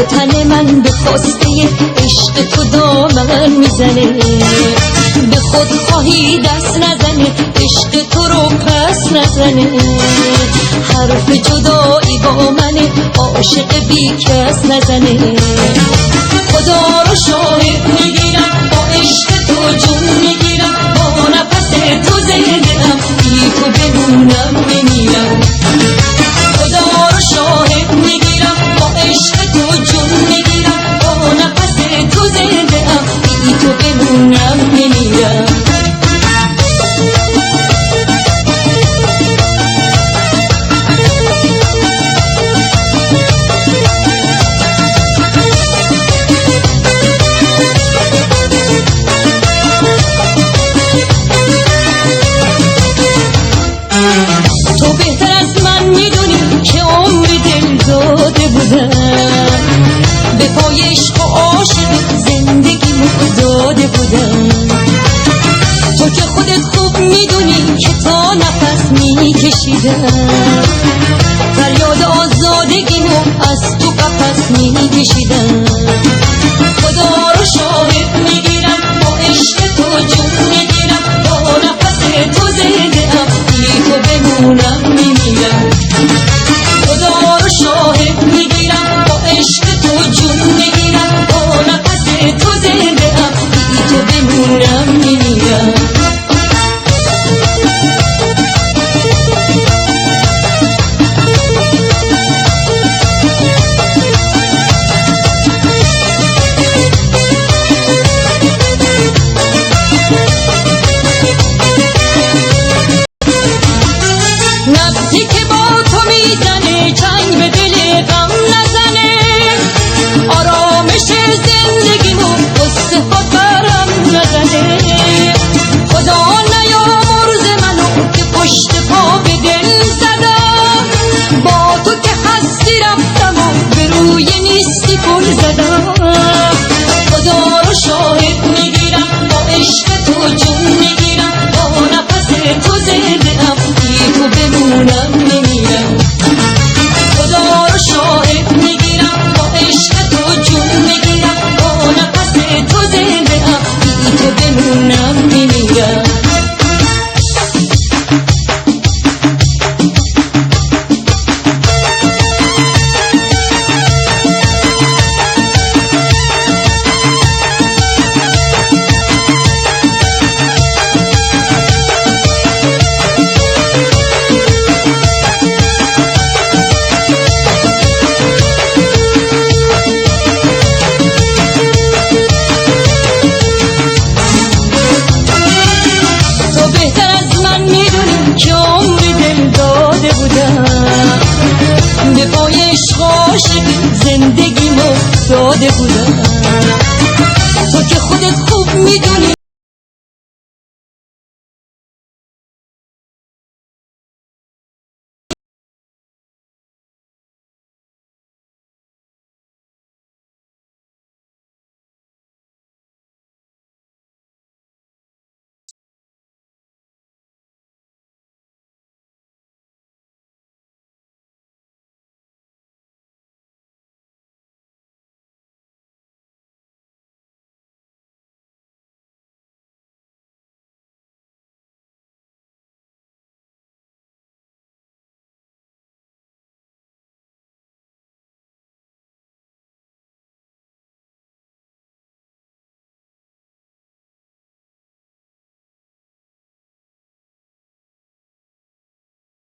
تن من به خواسته عشق تو دامن میزنه، به خودخواهی دست نزنه، عشق تو رو پس نزنه. حرف جدایی با منه، عاشق بی کس نزنه. خدا رو شاهد میگیرم، با عشق تو جون میگیرم، با نفس تو زنده ام، بی تو بمونم نمیرم. خدا رو شاهد میگیرم، با عشق تو جون میگیرم، با نفس تو زنده ام، بی تو بمونم نمیرم. تو بهتر از من میدونی که عمر دل داده بودم، به پای عشق و عاشق زندگیمو داده بودم. تو که خودت خوب میدونی که تا نفس میکشیدم، فریاد آزادگیمو از تو قفس میکشیدم. خدا رو شاهد میگیرم، با عشق تو جون میگیرم، با نفس تو زنده ام، بی تو بمونم نمیرم. خدا رو شاهد میگیرم، با عشق تو جون میگیرم، با نفس تو زنده ام، بی تو بمونم نمیرم. نبضی که با تو میزنه، چنگ به دل غم نزنه، آرامش زندگیمو قصه ها برم نزنه. خدا نیامرز منو که پشت پا به دل زدم، با تو که هستی رفتم و به روی نیستی پل زدم. خدا رو شاهد میگیرم، با عشق تو جون میگیرم، با نفس تو زنده ام، بی تو بمونم نمیرم. خدا رو شاهد میگیرم، با عشق تو جون میگیرم، با نفس تو زنده ام، بی تو بمونم نمیرم. که عمر دل داده بودم، به پای عشق و عاشقی زندگیمو داده بودم. تو که خودت خوب میدونی